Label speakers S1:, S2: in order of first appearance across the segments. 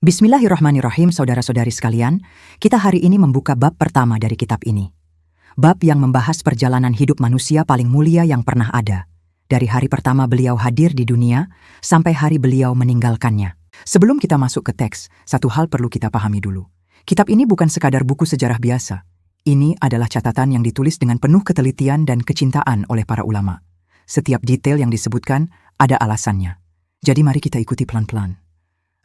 S1: Bismillahirrahmanirrahim, saudara-saudari sekalian. Kita hari ini membuka bab pertama dari kitab ini. Bab yang membahas perjalanan hidup manusia paling mulia yang pernah ada. Dari hari pertama beliau hadir di dunia, sampai hari beliau meninggalkannya. Sebelum kita masuk ke teks, satu hal perlu kita pahami dulu. Kitab ini bukan sekadar buku sejarah biasa. Ini adalah catatan yang ditulis dengan penuh ketelitian dan kecintaan oleh para ulama. Setiap detail yang disebutkan ada alasannya. Jadi mari kita ikuti pelan-pelan.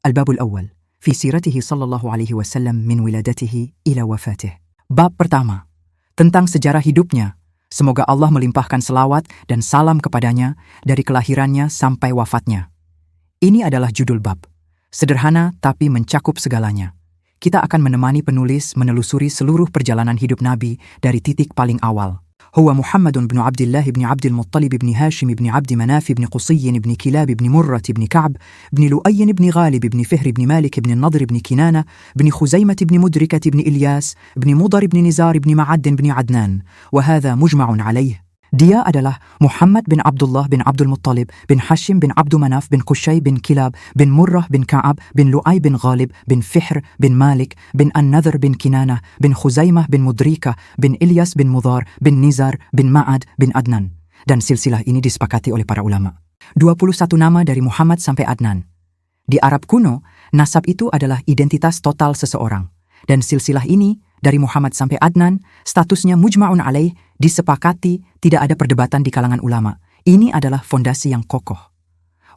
S1: Al-Babul Awal. Fi siratihi sallallahu alaihi wasallam min wiladatihi ila wafatih. Bab pertama, tentang sejarah hidupnya. Semoga Allah melimpahkan selawat dan salam kepadanya dari kelahirannya sampai wafatnya. Ini adalah judul bab. Sederhana tapi mencakup segalanya. Kita akan menemani penulis menelusuri seluruh perjalanan hidup Nabi dari titik paling awal. Huwa Muhammadun bin Abdullah bin Abdul Muttalib bin Hashim bin Abdi Manaf bin Qusayy bin Kilab bin Murrah bin Ka'b bin Lu'ay bin Ghalib bin Fihr bin Malik bin Nadr bin Kinana bin Khuzaimah bin Mudrikah bin Ilyas bin Mudar bin Nizar bin Ma'ad bin Adnan. Wahada mujma'un alaih. Dia adalah Muhammad bin Abdullah bin Abdul Muttalib bin Hashim bin Abdu Manaf bin Qusayy bin Kilab bin Murrah bin Ka'ab bin Lu'ay bin Ghalib bin Fihr bin Malik bin An-Nadhr bin Kinana bin Khuzaimah bin Mudrikah bin Ilyas bin Mudar bin Nizar bin Ma'ad bin Adnan. Dan silsilah ini disepakati oleh para ulama. 21 nama dari Muhammad sampai Adnan. Di Arab kuno, nasab itu adalah identitas total seseorang. Dan silsilah ini, dari Muhammad sampai Adnan, statusnya mujma'un alaih, disepakati, tidak ada perdebatan di kalangan ulama. Ini adalah fondasi yang kokoh.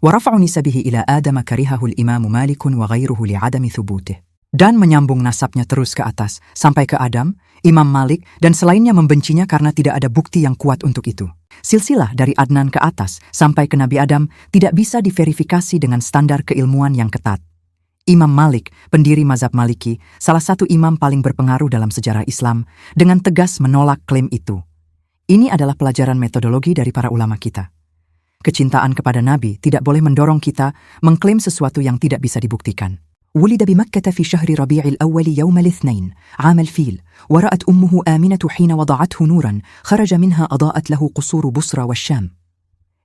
S1: Wa rafa'u nisabihi ila Adam karihahu al-Imam Malik wa ghairuhu li'adami thubutih. Dan menyambung nasabnya terus ke atas, sampai ke Adam, Imam Malik, dan selainnya membencinya karena tidak ada bukti yang kuat untuk itu. Silsilah dari Adnan ke atas, sampai ke Nabi Adam, tidak bisa diverifikasi dengan standar keilmuan yang ketat. Imam Malik, pendiri mazhab Maliki, salah satu imam paling berpengaruh dalam sejarah Islam, dengan tegas menolak klaim itu. Ini adalah pelajaran metodologi dari para ulama kita. Kecintaan kepada Nabi tidak boleh mendorong kita mengklaim sesuatu yang tidak bisa dibuktikan. ولد بمكة في شهر ربيع الأول يوم الاثنين عام الفيل ورأت أمه آمنة حين وضعته نورا خرج منها أضاءت له قصور بصرى والشام.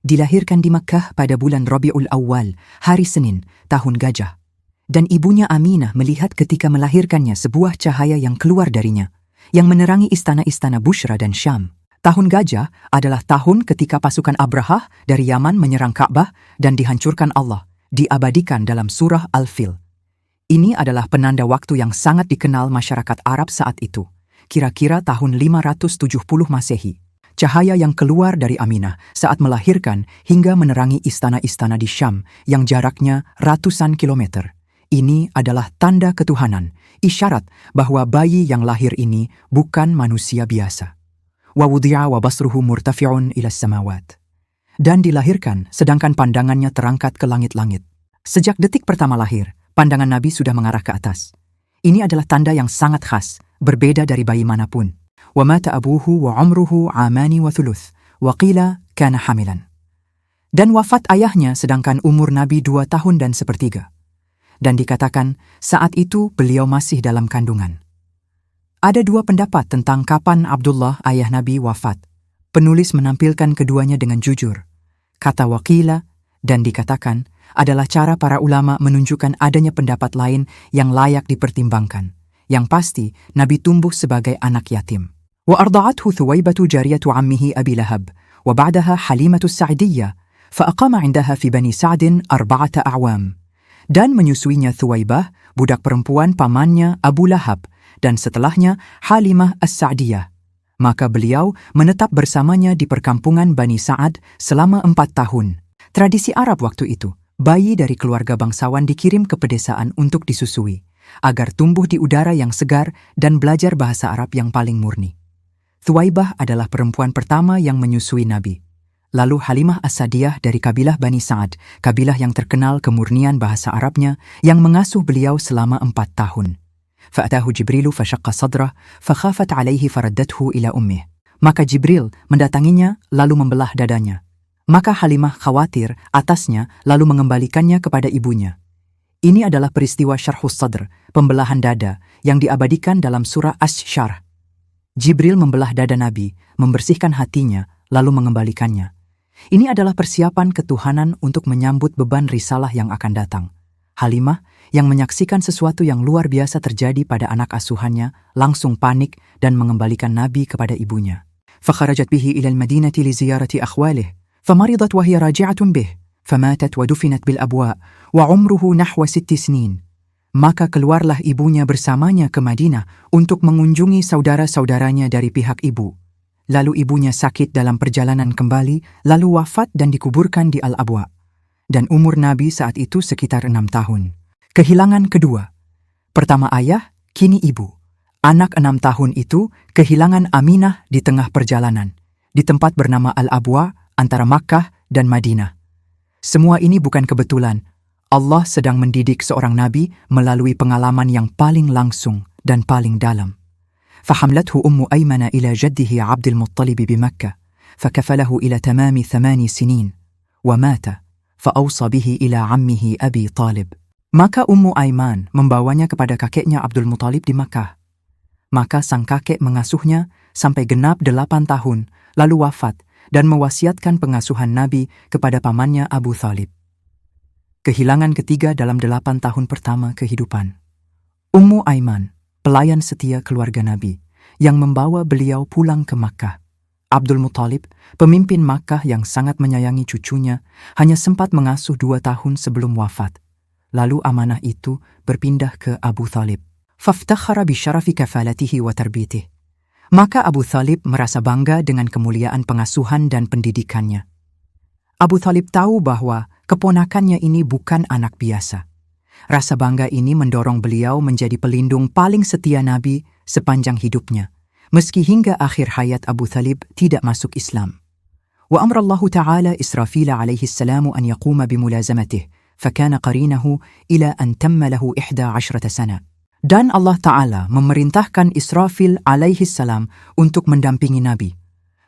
S1: Dilahirkan di Makkah pada bulan Rabiul Awal, hari Senin, tahun gajah. Dan ibunya Aminah melihat ketika melahirkannya sebuah cahaya yang keluar darinya, yang menerangi istana-istana Bushra dan Syam. Tahun gajah adalah tahun ketika pasukan Abrahah dari Yaman menyerang Ka'bah dan dihancurkan Allah, diabadikan dalam surah Al-Fil. Ini adalah penanda waktu yang sangat dikenal masyarakat Arab saat itu, kira-kira tahun 570 Masehi. Cahaya yang keluar dari Aminah saat melahirkan hingga menerangi istana-istana di Syam yang jaraknya ratusan kilometer. Ini adalah tanda ketuhanan, isyarat bahwa bayi yang lahir ini bukan manusia biasa. Wa wudi'a wa basruhu murtafi'un ila samawat. Dan dilahirkan sedangkan pandangannya terangkat ke langit-langit. Sejak detik pertama lahir, pandangan Nabi sudah mengarah ke atas. Ini adalah tanda yang sangat khas, berbeda dari bayi manapun. Wa mata abuhu wa umruhu amani wa thuluth, wa qila kana hamilan. Dan wafat ayahnya sedangkan umur Nabi 2 tahun dan sepertiga. Dan dikatakan saat itu beliau masih dalam kandungan. Ada 2 pendapat tentang kapan Abdullah ayah Nabi wafat. Penulis menampilkan keduanya dengan jujur. Kata waqila dan dikatakan adalah cara para ulama menunjukkan adanya pendapat lain yang layak dipertimbangkan. Yang pasti, Nabi tumbuh sebagai anak yatim. Wa arda'athu Thuwaybatu jariyatu ammihi Abi Lahab, wa ba'daha Halimatu Sa'diyah, fa aqama 'indaha fi Bani Sa'din 4 a'wam. Dan menyusuinya Thuwaybah, budak perempuan pamannya Abu Lahab, dan setelahnya Halimah As-Sa'diyah. Maka beliau menetap bersamanya di perkampungan Bani Sa'ad selama 4 tahun. Tradisi Arab waktu itu, bayi dari keluarga bangsawan dikirim ke pedesaan untuk disusui, agar tumbuh di udara yang segar dan belajar bahasa Arab yang paling murni. Thuwaybah adalah perempuan pertama yang menyusui Nabi. Lalu Halimah As-Sa'diyah dari kabilah Bani Sa'ad, kabilah yang terkenal kemurnian bahasa Arabnya, yang mengasuh beliau selama 4 tahun. Fa'atahu Jibrilu fashaqqa sadrah, fakhafat alaihi faraddathu ila ummih. Maka Jibril mendatanginya lalu membelah dadanya. Maka Halimah khawatir atasnya lalu mengembalikannya kepada ibunya. Ini adalah peristiwa syarhus sadr, pembelahan dada, yang diabadikan dalam surah Asy-Syarh. Jibril membelah dada Nabi, membersihkan hatinya, lalu mengembalikannya. Ini adalah persiapan ketuhanan untuk menyambut beban risalah yang akan datang. Halimah yang menyaksikan sesuatu yang luar biasa terjadi pada anak asuhannya, langsung panik dan mengembalikan Nabi kepada ibunya. فخرجت به إلى المدينة لزيارة أخواله فمرضت وهي راجعة به فماتت ودفنت بالأبواء وعمره نحو 6 سنين. Maka keluarlah ibunya bersamanya ke Madinah untuk mengunjungi saudara-saudaranya dari pihak ibu. Lalu ibunya sakit dalam perjalanan kembali, lalu wafat dan dikuburkan di Al-Abwa. Dan umur Nabi saat itu sekitar 6 tahun. Kehilangan kedua. Pertama ayah, kini ibu. Anak 6 tahun itu kehilangan Aminah di tengah perjalanan, di tempat bernama Al-Abwa antara Makkah dan Madinah. Semua ini bukan kebetulan. Allah sedang mendidik seorang nabi melalui pengalaman yang paling langsung dan paling dalam. فحملته أم أيمن إلى جده عبد المطلب بمكة فكفله إلى تمام 8 سنين ومات فأوصى به إلى عمه أبي طالب. Maka Ummu Aiman membawanya kepada kakeknya Abdul Muthalib di Makkah. Maka sang kakek mengasuhnya sampai genap 8 tahun, lalu wafat dan mewasiatkan pengasuhan Nabi kepada pamannya Abu Thalib. Kehilangan ketiga dalam 8 tahun pertama kehidupan. Ummu Aiman, pelayan setia keluarga Nabi, yang membawa beliau pulang ke Makkah. Abdul Muthalib, pemimpin Makkah yang sangat menyayangi cucunya, hanya sempat mengasuh 2 tahun sebelum wafat. Lalu amanah itu berpindah ke Abu Thalib. فافتخر بشرف كفالته وتربيته. Maka Abu Thalib merasa bangga dengan kemuliaan pengasuhan dan pendidikannya. Abu Thalib tahu bahwa keponakannya ini bukan anak biasa. Rasa bangga ini mendorong beliau menjadi pelindung paling setia Nabi sepanjang hidupnya, meski hingga akhir hayat Abu Thalib tidak masuk Islam. Wa amrallahu ta'ala Israfil alaihi salam an yaquma bimulazamatihi, fakana qarinahu ila an tamma lahu 11 sana. Dan Allah Ta'ala memerintahkan Israfil alaihi salam untuk mendampingi Nabi.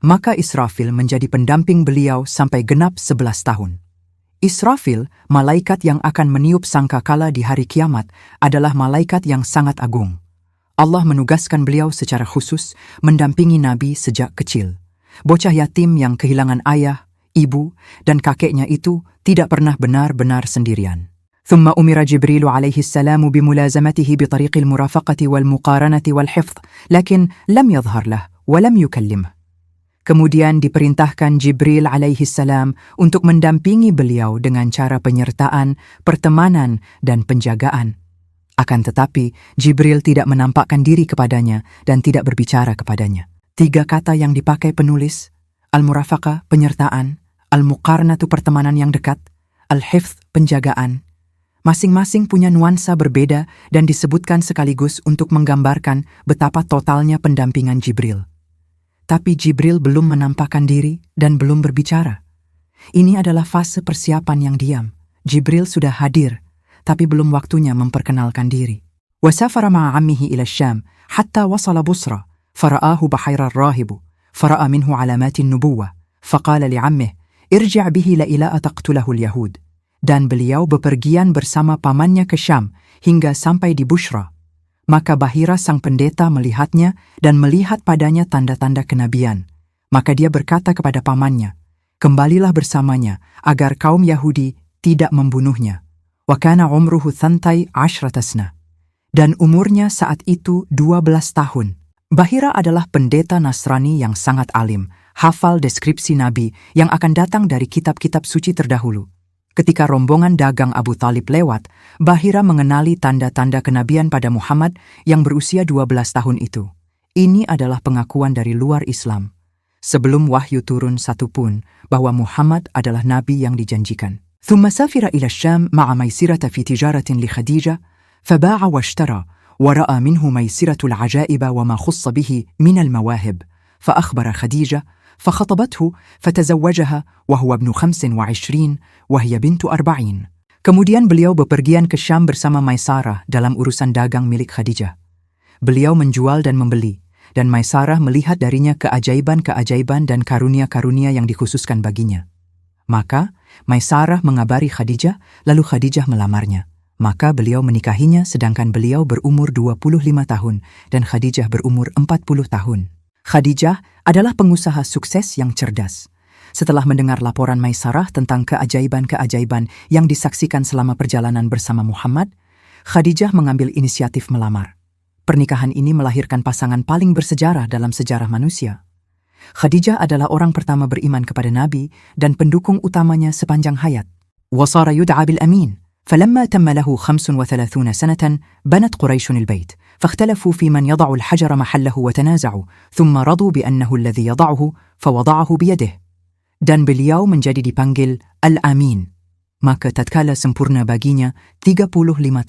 S1: Maka Israfil menjadi pendamping beliau sampai genap 11 tahun. Israfil, malaikat yang akan meniup sangkakala di hari kiamat, adalah malaikat yang sangat agung. Allah menugaskan beliau secara khusus mendampingi Nabi sejak kecil. Bocah yatim yang kehilangan ayah, ibu, dan kakeknya itu tidak pernah benar-benar sendirian. ثم أمر جبريل عليه السلام بملازمته بطريق المرافقة والمقارنة والحفظ، لكن لم يظهر له ولم يكلمه. Kemudian diperintahkan Jibril alaihi salam untuk mendampingi beliau dengan cara penyertaan, pertemanan, dan penjagaan. Akan tetapi, Jibril tidak menampakkan diri kepadanya dan tidak berbicara kepadanya. 3 kata yang dipakai penulis, al-murafaqah, penyertaan, al-muqarnatu, pertemanan yang dekat, al-hifz, penjagaan, masing-masing punya nuansa berbeda dan disebutkan sekaligus untuk menggambarkan betapa totalnya pendampingan Jibril. Tapi Jibril belum menampakkan diri dan belum berbicara. Ini adalah fase persiapan yang diam. Jibril sudah hadir, tapi belum waktunya memperkenalkan diri. وسافر مع عمه إلى الشام حتى وصل بصرى فرآه بحير الراهب فرأى منه علامات النبوة فقال لعمه ارجع به لئلا تقتله اليهود. Dan beliau bepergian bersama pamannya ke Syam hingga sampai di Bushra. Maka Bahira sang pendeta melihatnya dan melihat padanya tanda-tanda kenabian. Maka dia berkata kepada pamannya, kembalilah bersamanya agar kaum Yahudi tidak membunuhnya. Wa kana umruhu 12 sana. Dan umurnya saat itu 12 tahun. Bahira adalah pendeta Nasrani yang sangat alim, hafal deskripsi Nabi yang akan datang dari kitab-kitab suci terdahulu. Ketika rombongan dagang Abu Thalib lewat, Bahira mengenali tanda-tanda kenabian pada Muhammad yang berusia 12 tahun itu. Ini adalah pengakuan dari luar Islam, sebelum wahyu turun satupun bahwa Muhammad adalah nabi yang dijanjikan. ثم سافر إلى الشام مع ميسرة في تجارة لخديجة فباع واشترى ورأى منه ميسرة العجائب وما خص به من المواهب فأخبر خديجة فخطبته فتزوجها وهو ابن 25 وهي بنت 40. Kemudian beliau bepergian ke Syam bersama Maisarah dalam urusan dagang milik Khadijah. Beliau menjual dan membeli, dan Maisarah melihat darinya keajaiban-keajaiban dan karunia-karunia yang dikhususkan baginya. Maka Maisarah mengabari Khadijah, lalu Khadijah melamarnya. Maka beliau menikahinya sedangkan beliau berumur 25 tahun dan Khadijah berumur 40 tahun. Khadijah adalah pengusaha sukses yang cerdas. Setelah mendengar laporan Maisarah tentang keajaiban-keajaiban yang disaksikan selama perjalanan bersama Muhammad, Khadijah mengambil inisiatif melamar. Pernikahan ini melahirkan pasangan paling bersejarah dalam sejarah manusia. Khadijah adalah orang pertama beriman kepada Nabi dan pendukung utamanya sepanjang hayat. Wasara yud'a bil amin. فلما تم له 35 سنة بنت قريش البيت فاختلفوا في من يضع الحجر محله وتنازعوا ثم رضوا بأنه الذي يضعه فوضعه بيده. Dan beliau menjadi dipanggil Al-Amin. Maka tatkala sempurna baginya 35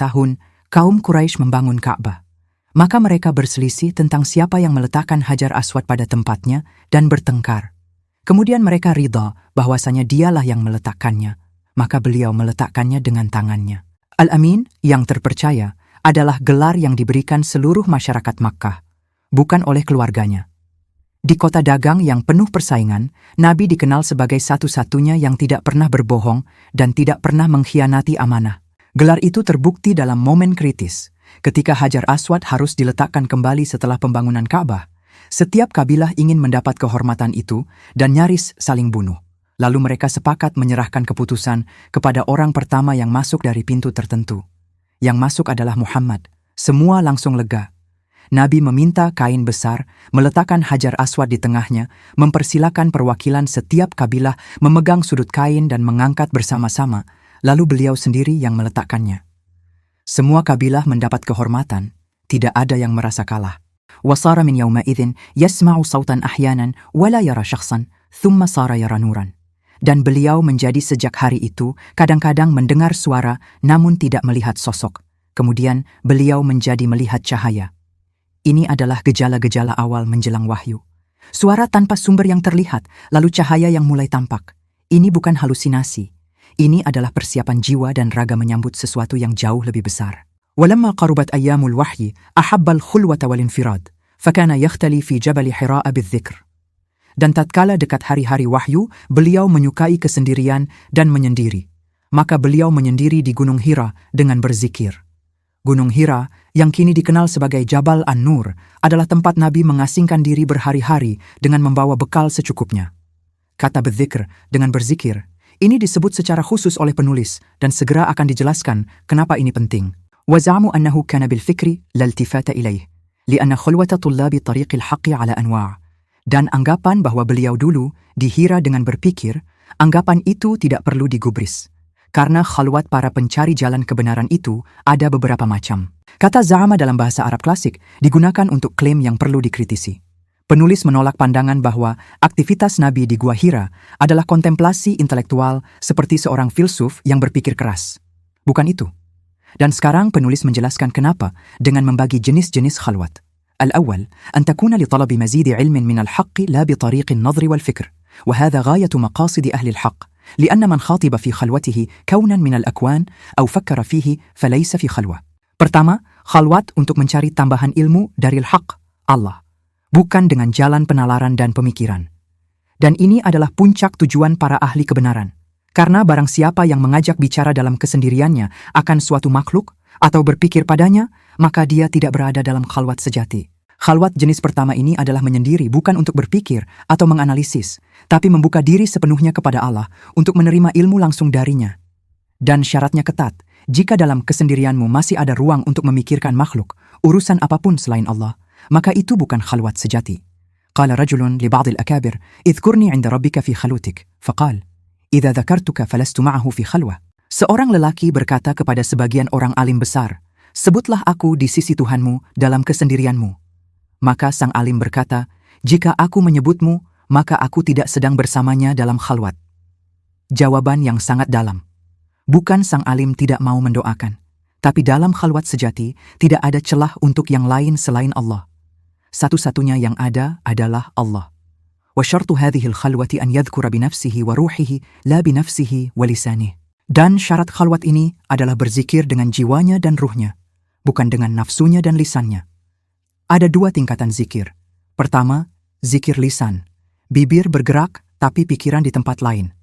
S1: tahun, kaum Quraisy membangun Ka'bah. Maka mereka berselisih tentang siapa yang meletakkan Hajar Aswad pada tempatnya dan bertengkar. Kemudian mereka ridha bahwasanya dialah yang meletakkannya. Maka beliau meletakkannya dengan tangannya. Al-Amin, yang terpercaya, adalah gelar yang diberikan seluruh masyarakat Makkah, bukan oleh keluarganya. Di kota dagang yang penuh persaingan, Nabi dikenal sebagai satu-satunya yang tidak pernah berbohong dan tidak pernah mengkhianati amanah. Gelar itu terbukti dalam momen kritis, ketika Hajar Aswad harus diletakkan kembali setelah pembangunan Ka'bah. Setiap kabilah ingin mendapat kehormatan itu dan nyaris saling bunuh. Lalu mereka sepakat menyerahkan keputusan kepada orang pertama yang masuk dari pintu tertentu. Yang masuk adalah Muhammad. Semua langsung lega. Nabi meminta kain besar, meletakkan Hajar Aswad di tengahnya, mempersilakan perwakilan setiap kabilah memegang sudut kain dan mengangkat bersama-sama, lalu beliau sendiri yang meletakkannya. Semua kabilah mendapat kehormatan, tidak ada yang merasa kalah. Wasara min yawma'idhin yasma'u sautan ahyanan wala yara syakhsan, thumma sara yara nuran. Dan beliau menjadi sejak hari itu kadang-kadang mendengar suara namun tidak melihat sosok. Kemudian beliau menjadi melihat cahaya. Ini adalah gejala-gejala awal menjelang wahyu. Suara tanpa sumber yang terlihat, lalu cahaya yang mulai tampak. Ini bukan halusinasi. Ini adalah persiapan jiwa dan raga menyambut sesuatu yang jauh lebih besar. Walamma qarubat ayyamul wahyi, ahabbal khulwata wal infirad, fakana yakhtali fi jabal Hira bidzikr. Dan tatkala dekat hari-hari wahyu, beliau menyukai kesendirian dan menyendiri. Maka beliau menyendiri di Gunung Hira dengan berzikir. Gunung Hira, yang kini dikenal sebagai Jabal An-Nur, adalah tempat Nabi mengasingkan diri berhari-hari dengan membawa bekal secukupnya. Kata berzikir dengan berzikir, ini disebut secara khusus oleh penulis dan segera akan dijelaskan kenapa ini penting. وَزَعَمُوا أَنَّهُ كَانَ بِالْفِكْرِ لَا الْتِفَاتَ إِلَيْهِ لِأَنَّ خُلْوَةَ طُلَّابِ طَرِيقِ الْحَقِّ عَلَى أَنْوَاعٍ. Dan anggapan bahwa beliau dulu dihira dengan berpikir, anggapan itu tidak perlu digubris. Karena khalwat para pencari jalan kebenaran itu ada beberapa macam. Kata za'ama dalam bahasa Arab klasik digunakan untuk klaim yang perlu dikritisi. Penulis menolak pandangan bahwa aktivitas Nabi di Gua Hira adalah kontemplasi intelektual seperti seorang filsuf yang berpikir keras. Bukan itu. Dan sekarang penulis menjelaskan kenapa dengan membagi jenis-jenis khalwat. الأول أن تكون لطلب مزيد علم من الحق لا بطريق النظر والفكر، وهذا غاية مقاصد أهل الحق، لأن من خاطب في خلوته كونا من الأكوان أو فكر فيه فليس في خلوة. Pertama, khalwat untuk mencari tambahan ilmu dari al-haq, Allah, bukan dengan jalan penalaran dan pemikiran. Dan ini adalah puncak tujuan para ahli kebenaran. Karena barang siapa yang mengajak bicara dalam kesendiriannya akan suatu makhluk atau berpikir padanya, maka dia tidak berada dalam khalwat sejati. Khalwat jenis pertama ini adalah menyendiri bukan untuk berpikir atau menganalisis, tapi membuka diri sepenuhnya kepada Allah untuk menerima ilmu langsung darinya. Dan syaratnya ketat, jika dalam kesendirianmu masih ada ruang untuk memikirkan makhluk, urusan apapun selain Allah, maka itu bukan khalwat sejati. Qala rajulun li ba'd al-akabir, idhkurni 'inda rabbika fi khalutik, faqal, idza dzakartuka falastu ma'ahu fi khalwah. Seorang lelaki berkata kepada sebagian orang alim besar, sebutlah aku di sisi Tuhanmu dalam kesendirianmu. Maka sang alim berkata, jika aku menyebutmu, maka aku tidak sedang bersamanya dalam khalwat. Jawaban yang sangat dalam. Bukan sang alim tidak mau mendoakan, tapi dalam khalwat sejati tidak ada celah untuk yang lain selain Allah. Satu-satunya yang ada adalah Allah. Wa syartu hadhihi al-khalwati an yadhkura bi nafsihi wa ruhihi la bi nafsihi wa lisanihi. Dan syarat khalwat ini adalah berzikir dengan jiwanya dan ruhnya, bukan dengan nafsunya dan lisannya. Ada dua tingkatan zikir. Pertama, zikir lisan. Bibir bergerak, tapi pikiran di tempat lain.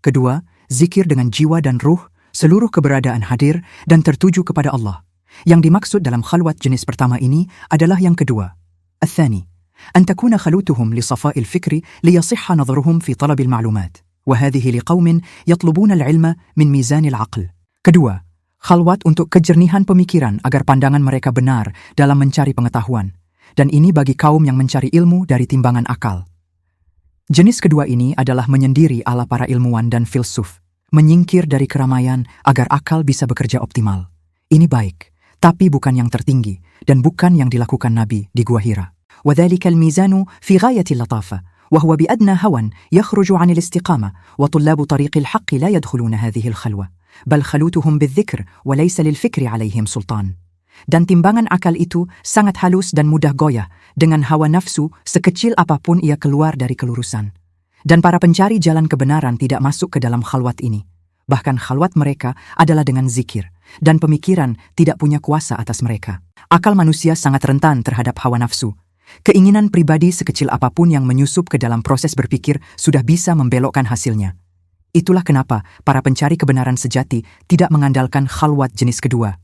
S1: Kedua, zikir dengan jiwa dan ruh, seluruh keberadaan hadir dan tertuju kepada Allah. Yang dimaksud dalam khalwat jenis pertama ini adalah yang kedua. Al-thani, an takuna khalutuhum li safa'il fikri li yasihha nadhruhum fi talabil ma'lumat. وهذه لقوم يطلبون العلم من ميزان العقل. Kedua, Khalwat untuk kejernihan pemikiran agar pandangan mereka benar dalam mencari pengetahuan. Dan ini bagi kaum yang mencari ilmu dari timbangan akal. Jenis kedua ini adalah menyendiri ala para ilmuwan dan filsuf. Menyingkir dari keramaian agar akal bisa bekerja optimal. Ini baik, tapi bukan yang tertinggi dan bukan yang dilakukan Nabi di Gua Hira. وَذَلِكَ الْمِيزَانُ فِي غَايَةِ اللَّطَافَةِ وَهُوَ بِأَدْنَى هَوًى يَخْرُجُ عَنِ الِاسْتِقَامَةِ وَطُلَّابُ طَرِيقِ الْحَقِّ لَا يَدْخُلُونَ هَذِهِ الْخَلْوَةِ بَلْ خَلُوتُهُم بِالذِّكْرِ وَلَيْسَ لِلْفِكْرِ عَلَيْهِمْ سُلْطَانٌ. Dan timbangan akal itu sangat halus dan mudah goyah dengan hawa nafsu sekecil apapun ia keluar dari kelurusan. Dan para pencari jalan kebenaran tidak masuk ke dalam khalwat ini. Bahkan khalwat mereka adalah dengan zikir, dan pemikiran tidak punya kuasa atas mereka. Akal manusia sangat rentan terhadap hawa nafsu. Keinginan pribadi sekecil apapun yang menyusup ke dalam proses berpikir sudah bisa membelokkan hasilnya. Itulah kenapa para pencari kebenaran sejati tidak mengandalkan khalwat jenis kedua.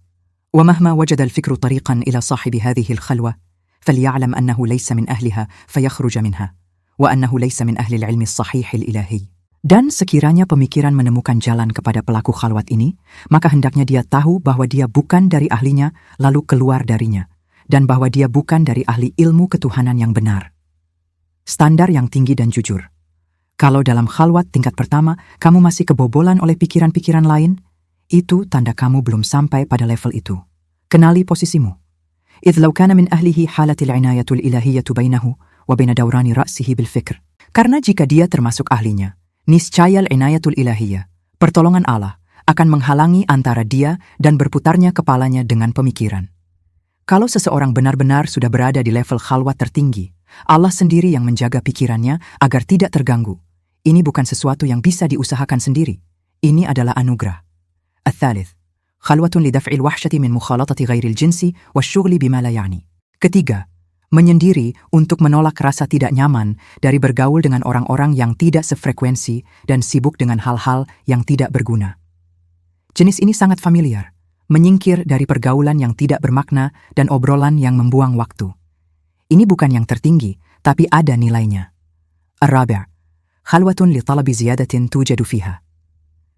S1: ومهما وجد الفكر طريقا إلى صاحب هذه الخلوة فليعلم أنه ليس من أهلها فيخرج منها وأنه ليس من أهل العلم الصحيح الإلهي. Dan sekiranya pemikiran menemukan jalan kepada pelaku khalwat ini, maka hendaknya dia tahu bahwa dia bukan dari ahlinya lalu keluar darinya, dan bahwa dia bukan dari ahli ilmu ketuhanan yang benar. Standar yang tinggi dan jujur. Kalau dalam khalwat tingkat pertama kamu masih kebobolan oleh pikiran-pikiran lain, itu tanda kamu belum sampai pada level itu. Kenali posisimu. إذ لو كان من أهله حالة العناية الإلهية بينه وبين دوران رأسه بالفكر. Karena jika dia termasuk ahlinya, niscaya al-inayatul ilahiyah, pertolongan Allah, akan menghalangi antara dia dan berputarnya kepalanya dengan pemikiran. Kalau seseorang benar-benar sudah berada di level khalwat tertinggi, Allah sendiri yang menjaga pikirannya agar tidak terganggu. Ini bukan sesuatu yang bisa diusahakan sendiri. Ini adalah anugerah. الثالث خلوة لدفع الوحشة من مخالطة غير الجنس والشغل بما لا يعني. Ketiga, menyendiri untuk menolak rasa tidak nyaman dari bergaul dengan orang-orang yang tidak sefrekuensi dan sibuk dengan hal-hal yang tidak berguna. Jenis ini sangat familiar, menyingkir dari pergaulan yang tidak bermakna dan obrolan yang membuang waktu. Ini bukan yang tertinggi, tapi ada nilainya. الرابع خلوة لطلب زيادة توجد فيها.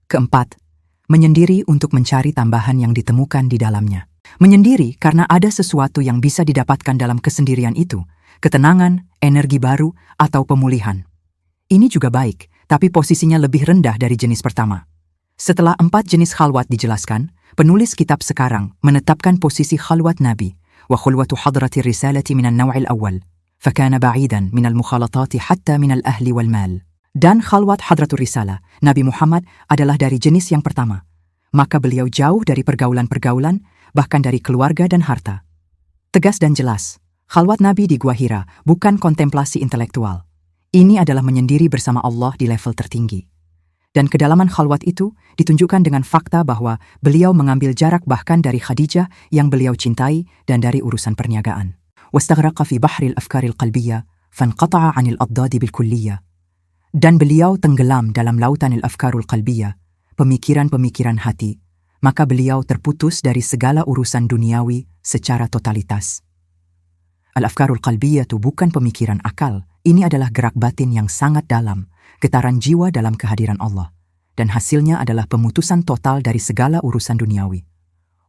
S1: Keempat, menyendiri untuk mencari tambahan yang ditemukan di dalamnya. Menyendiri karena ada sesuatu yang bisa didapatkan dalam kesendirian itu, ketenangan, energi baru, atau pemulihan. Ini juga baik, tapi posisinya lebih rendah dari jenis pertama. Setelah 4 jenis khalwat dijelaskan, penulis kitab sekarang menetapkan posisi khalwat Nabi, wa khulwatu hadrati risalati minan naw'il awal, fakana ba'idan minal mukhalatati hatta minal ahli wal mal. Dan khalwat hadratul risalah, Nabi Muhammad adalah dari jenis yang pertama. Maka beliau jauh dari pergaulan-pergaulan, bahkan dari keluarga dan harta. Tegas dan jelas, khalwat Nabi di Gua Hira bukan kontemplasi intelektual. Ini adalah menyendiri bersama Allah di level tertinggi. Dan kedalaman khalwat itu ditunjukkan dengan fakta bahwa beliau mengambil jarak bahkan dari Khadijah yang beliau cintai dan dari urusan perniagaan. Wastaghraqa fi bahril afkaril qalbiyah, fanqata'a 'anil adad bil kulliyah. Dan beliau tenggelam dalam lautan al-afkarul qalbiyah, pemikiran-pemikiran hati, maka beliau terputus dari segala urusan duniawi secara totalitas. Al-afkarul qalbiyah itu bukan pemikiran akal, ini adalah gerak batin yang sangat dalam, getaran jiwa dalam kehadiran Allah, dan hasilnya adalah pemutusan total dari segala urusan duniawi.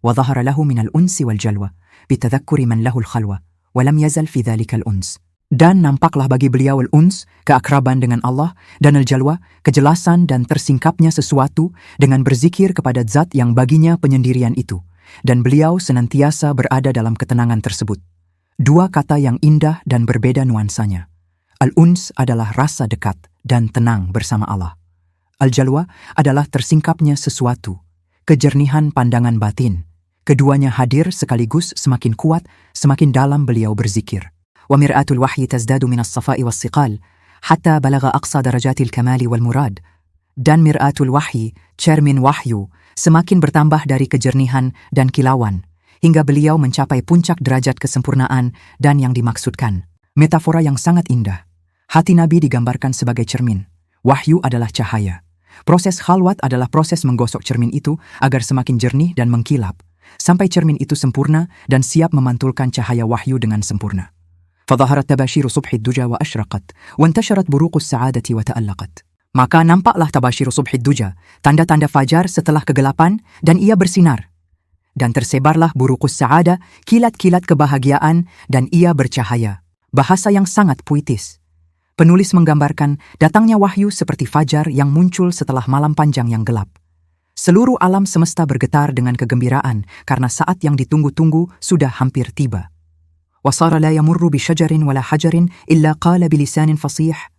S1: Wa dhahara lahu minal unsi wal jalwa, bitadhakkuri man lahul khalwa, wa lam yazal fi dhalikal uns. Dan nampaklah bagi beliau al-uns, keakraban dengan Allah, dan al-jalwa, kejelasan dan tersingkapnya sesuatu dengan berzikir kepada zat yang baginya penyendirian itu. Dan beliau senantiasa berada dalam ketenangan tersebut. Dua kata yang indah dan berbeda nuansanya. Al-uns adalah rasa dekat dan tenang bersama Allah. Al-jalwa adalah tersingkapnya sesuatu, kejernihan pandangan batin. Keduanya hadir sekaligus semakin kuat, semakin dalam beliau berzikir. ومرآة الوحي تزداد من الصفاء والصقال حتى بلغ أقصى درجات الكمال والمراد. Dan mir'atul wahyi, cermin wahyu, semakin bertambah dari kejernihan dan kilauan, hingga beliau mencapai puncak derajat kesempurnaan dan yang dimaksudkan. Metafora yang sangat indah. Hati Nabi digambarkan sebagai cermin. Wahyu adalah cahaya. Proses khalwat adalah proses menggosok cermin itu agar semakin jernih dan mengkilap, sampai cermin itu sempurna dan siap memantulkan cahaya wahyu dengan sempurna. فظهرت تباشير صبح الدجى وأشرقت وانتشرت بروق السعادة وتألقت. Maka nampaklah tabashiru subhid duja, tanda-tanda fajar setelah kegelapan, dan ia bersinar, Dan tersebarlah buruqus sa'ada, kilat-kilat kebahagiaan, dan ia bercahaya. Bahasa yang sangat puitis. Penulis menggambarkan datangnya wahyu seperti fajar yang muncul setelah malam panjang yang gelap. Seluruh alam semesta bergetar dengan kegembiraan karena saat yang ditunggu-tunggu sudah hampir tiba. وصار لا يمر بشجر ولا حجر إلا قال بلسان فصيح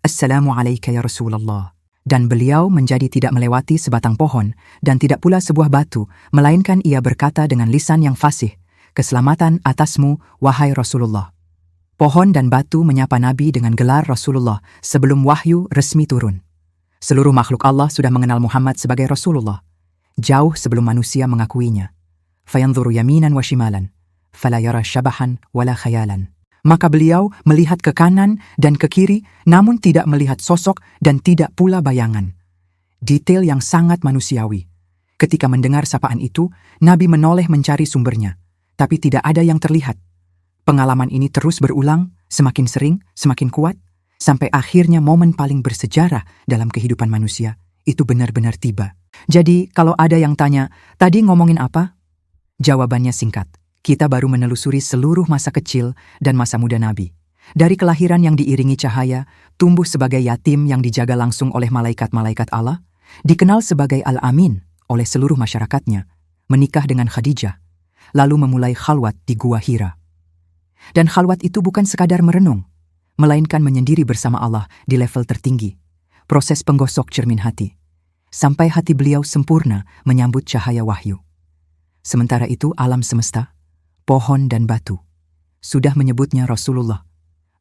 S1: السلام عليك يا رسول الله. Dan beliau menjadi tidak melewati sebatang pohon dan tidak pula sebuah batu, melainkan ia berkata dengan lisan yang fasih, keselamatan atasmu, wahai Rasulullah. Pohon dan batu menyapa Nabi dengan gelar Rasulullah sebelum wahyu resmi turun. Seluruh makhluk Allah sudah mengenal Muhammad sebagai Rasulullah, jauh sebelum manusia mengakuinya. Fayanzuru yaminan wa shimalan, fala yara syabahan wala khayalan. Maka beliau melihat ke kanan dan ke kiri, namun tidak melihat sosok dan tidak pula bayangan. Detail yang sangat manusiawi. Ketika mendengar sapaan itu, Nabi menoleh mencari sumbernya, tapi tidak ada yang terlihat. Pengalaman ini terus berulang, semakin sering, semakin kuat, sampai akhirnya momen paling bersejarah dalam kehidupan manusia itu benar-benar tiba. Jadi, kalau ada yang tanya, tadi ngomongin apa? Jawabannya singkat. Kita baru menelusuri seluruh masa kecil dan masa muda Nabi. Dari kelahiran yang diiringi cahaya, tumbuh sebagai yatim yang dijaga langsung oleh malaikat-malaikat Allah, dikenal sebagai Al-Amin oleh seluruh masyarakatnya, menikah dengan Khadijah, lalu memulai khalwat di Gua Hira. Dan khalwat itu bukan sekadar merenung, melainkan menyendiri bersama Allah di level tertinggi, proses penggosok cermin hati, sampai hati beliau sempurna menyambut cahaya wahyu. Sementara itu alam semesta, pohon dan batu, sudah menyebutnya Rasulullah,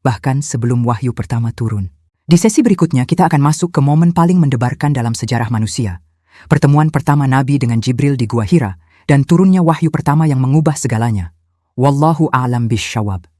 S1: bahkan sebelum wahyu pertama turun. Di sesi berikutnya kita akan masuk ke momen paling mendebarkan dalam sejarah manusia, pertemuan pertama Nabi dengan Jibril di Gua Hira, dan turunnya wahyu pertama yang mengubah segalanya. Wallahu a'lam bisyawab.